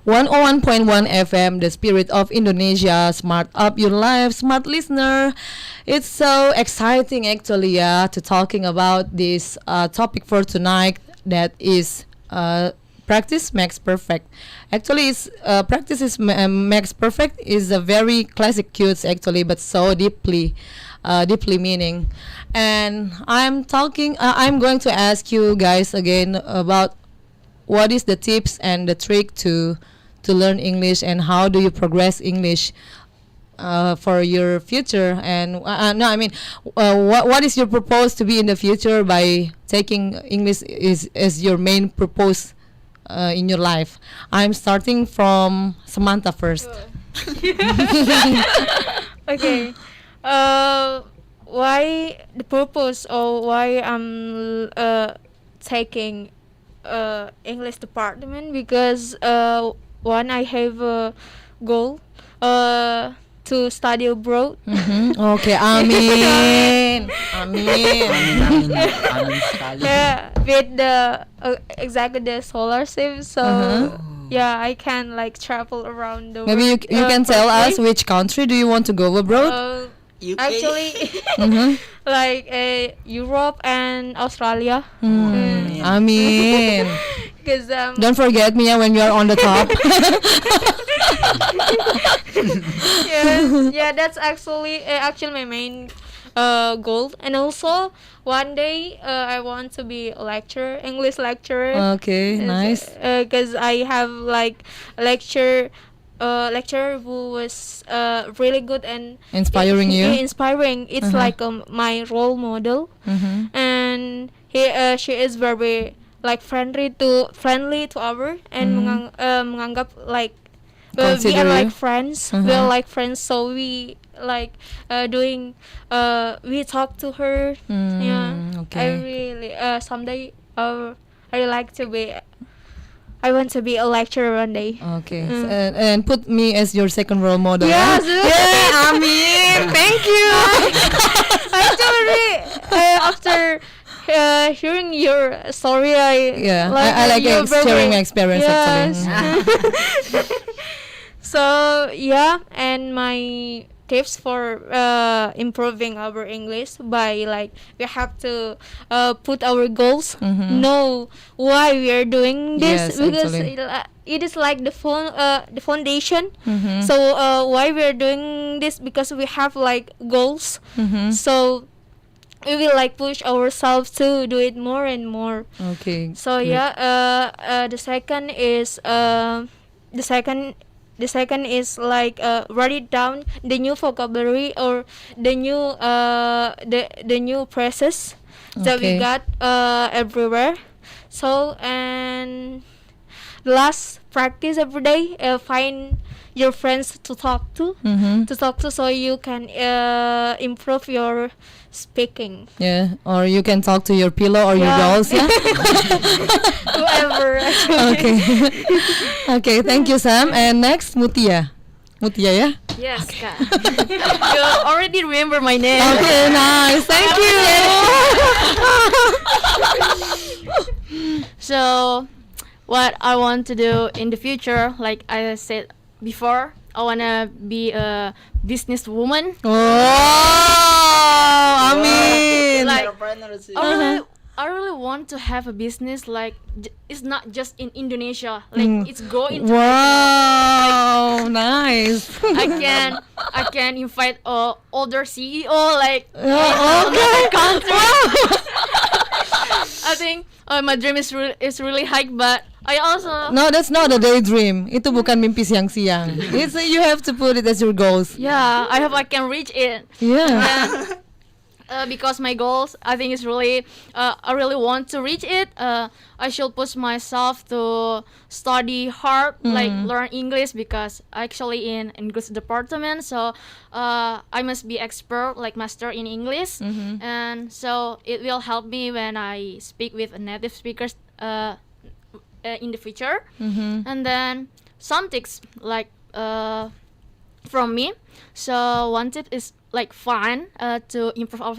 101.1 FM, the spirit of Indonesia. Smart up your life, smart listener. It's so exciting actually, to talking about this topic for tonight that is practice makes perfect. Actually, it's practice is makes perfect is a very classic quotes actually, but so deeply meaning. And I'm going to ask you guys again about what is the tips and the trick to learn English, and how do you progress English for your future? And no, I mean, what is your purpose to be in the future by taking English is as your main purpose in your life? I'm starting from Samantha first. Okay. Why the purpose, or why I'm taking English department? Because one, I have a goal to study abroad. Okay, amin. Amin. Amin sekali. Yeah, with the exactly the scholarship. So yeah, I can like travel around the Maybe world. you can tell us quickly. which country do you want to go abroad? UK. Actually, like Europe and Australia. Amin. Because Don't forget me when you are on the top. yeah, that's actually my main goal. And also one day I want to be a lecturer, English lecturer. Okay, nice. Because I have like a lecturer who was really good and Inspiring you? Inspiring. It's like my role model. And she is very like friendly to our, and menganggap like we Consider are you? like friends. We are like friends, so we like doing we talk to her. Yeah, Okay. I really someday I want to be a lecturer one day. Okay, and put me as your second role model. Yes. Yeah, Amin. Thank you. Actually, after hearing your story, Yeah, I like you're sharing my experience Yes. actually. So yeah, and my tips for improving our English, by like we have to put our goals, know why we are doing this, Yes, because actually. it is like the foundation. So why we are doing this, because we have like goals. So we will like push ourselves to do it more and more. Okay. So good. yeah, the second is like write it down, the new vocabulary, or the new the new phrases that we Okay. got everywhere. So, and last, practice every day. Find your friends to talk to, so you can improve your speaking. Yeah, or you can talk to your pillow or your Yeah. dolls. Yeah. Whoever. Actually. Okay. Okay. Thank you, Sam. And next, Mutia. Mutia, yeah. Yes, Kak. You already remember my name. Okay, nice. Thank you. So, what I want to do in the future, like I said before, I wanna be a businesswoman. Oh, Amin. Like, Entrepreneur sih. I really want to have a business like it's not just in Indonesia, like it's go international. Wow, nice. I can invite older CEO like Okay. country. I think my dream is really high, but I also No, that's not a daydream. Itu bukan mimpi siang-siang. It's you have to put it as your goals. yeah, I hope I can reach it. Yeah. Because my goals, I think is really, I really want to reach it. I should push myself to study hard, like learn English, because actually in English department, so I must be expert, like master in English, and so it will help me when I speak with native speakers in the future. And then some tips like from me. So one tip is like fun to improve our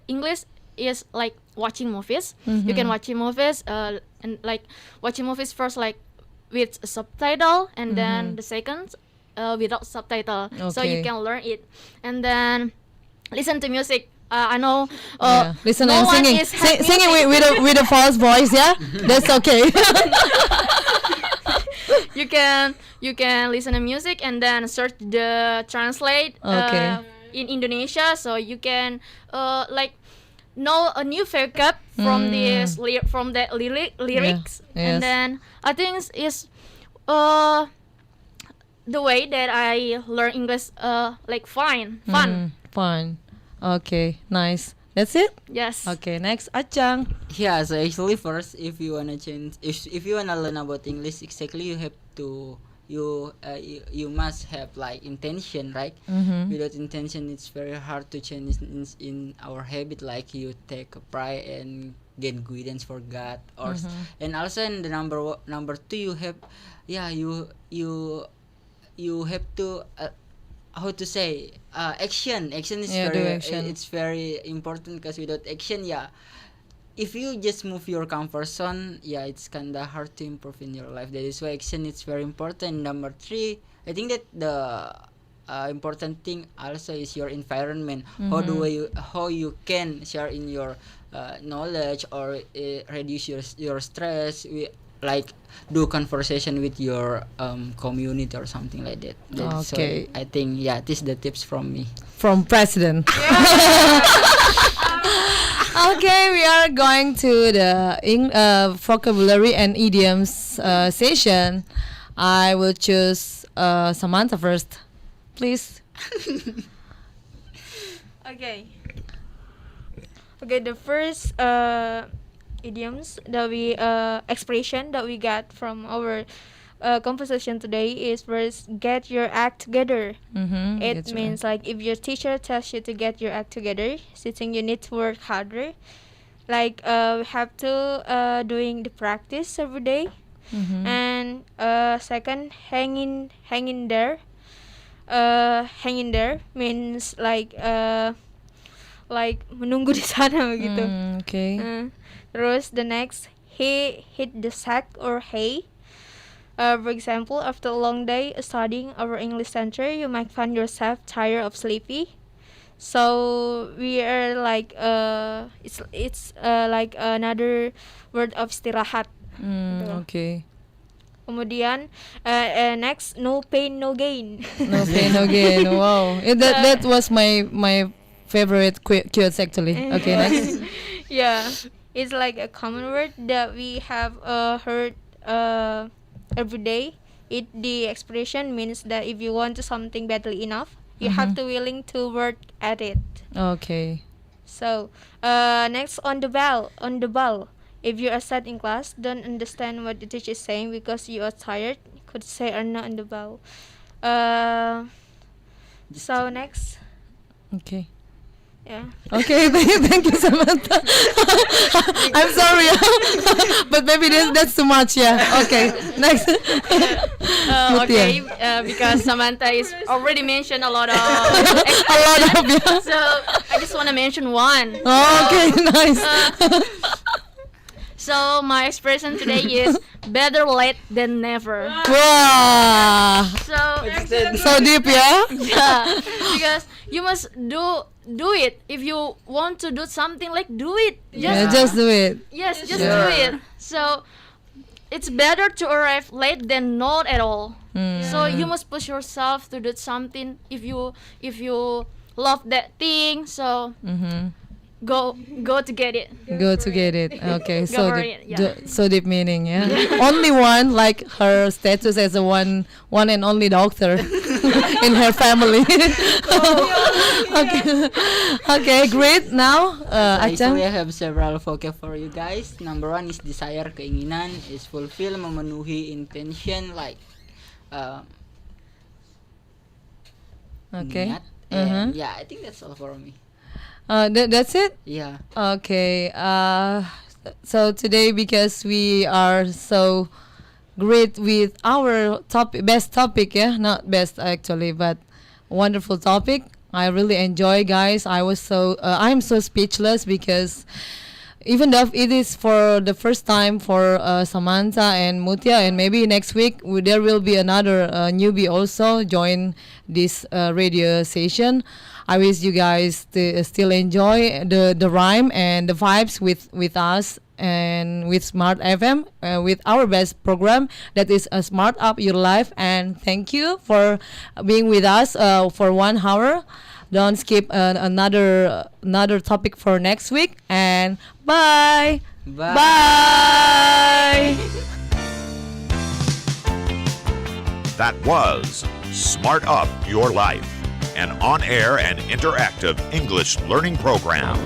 English is like watching movies. You can watch movies and like watching movies first, like with subtitle, and then the second without subtitle, so you Okay. can learn it. And then listen to music. I know Listen no and one singing, is happy singing with a false voice. Yeah, that's okay. you can listen to music and then search the translate Okay. in Indonesia, so you can like know a new vocab from this from the lyrics. Yes. And then I think is the way that I learn English like fun. Fun. Okay, nice. That's it. Yes. Okay, next, Achang. Yeah, so actually first, if you wanna change, if you wanna learn about English, exactly you have to you must have like intention, right? Without intention, it's very hard to change in our habit. Like you take a pride and gain guidance for God, or and also in the number two, you have, you have to. How to say action is Yeah, do very action. it's very important, because without action, if you just move your comfort zone, it's kinda hard to improve in your life. That is why action is very important. Number three, I think that the important thing also is your environment. How you can share in your knowledge, or reduce your stress, like do conversation with your community or something like that. So Okay. I think this is the tips from me. From President. Okay, we are going to the vocabulary and idioms session. I will choose Samantha first, please. Okay. Okay, the first idioms that we expression that we got from our conversation today is first, get your act together. It means like if your teacher tells you to get your act together, sitting you need to work harder. Like we have to doing the practice every day. And second, hanging there. Hanging there means like menunggu di sana begitu. Okay. Terus the next, hit the sack or hay. For example, after a long day studying our English center, you might find yourself tired of sleepy. So we are like it's like another word of istirahat. Okay. Kemudian next, no pain no gain. No pain, no gain. Wow. That was my favorite quotes actually. Okay, next. Yeah, it's like a common word that we have heard every day. The expression means that if you want something badly enough, you have to willing to work at it. Okay. So next, on the ball. If you are sat in class, don't understand what the teacher is saying because you are tired, could say are not on the ball. So next, Okay. yeah. Okay, thank you, Samantha. I'm sorry, but maybe that's too much. Yeah. Okay. Next. Okay, because Samantha is already mentioned a lot of A lot of yeah. so I just want to mention one. Oh, okay, nice. So my expression today is better late than never. Wow. So So deep, yeah. yeah, because you must do it. If you want to do something, like do it. Yeah, just do it. Yes, just do it. So it's better to arrive late than not at all. So you must push yourself to do something if you love that thing. So go to get it. Go to get it. Okay, Go so for deep, it, yeah. so deep meaning. Yeah. Only one, like her status as a one and only doctor in her family. Okay. Okay, great. Now, Achang. Actually, I have several vocab for you guys. Number one is desire, keinginan, is fulfill, memenuhi, intention, like Okay. niat, and I think that's all for me. That's it. Yeah. Okay. So today, because we are so great with our best topic, yeah, not best actually, but wonderful topic. I really enjoy, guys. I'm so speechless because even though it is for the first time for Samantha and Mutia, and maybe next week there will be another newbie also join this radio session. I wish you guys to still enjoy the rhyme and the vibes with us and with Smart FM, with our best program that is Smart Up Your Life. And thank you for being with us for 1 hour. Don't skip another topic for next week. And bye. Bye. Bye. That was Smart Up Your Life, an on-air and interactive English learning program.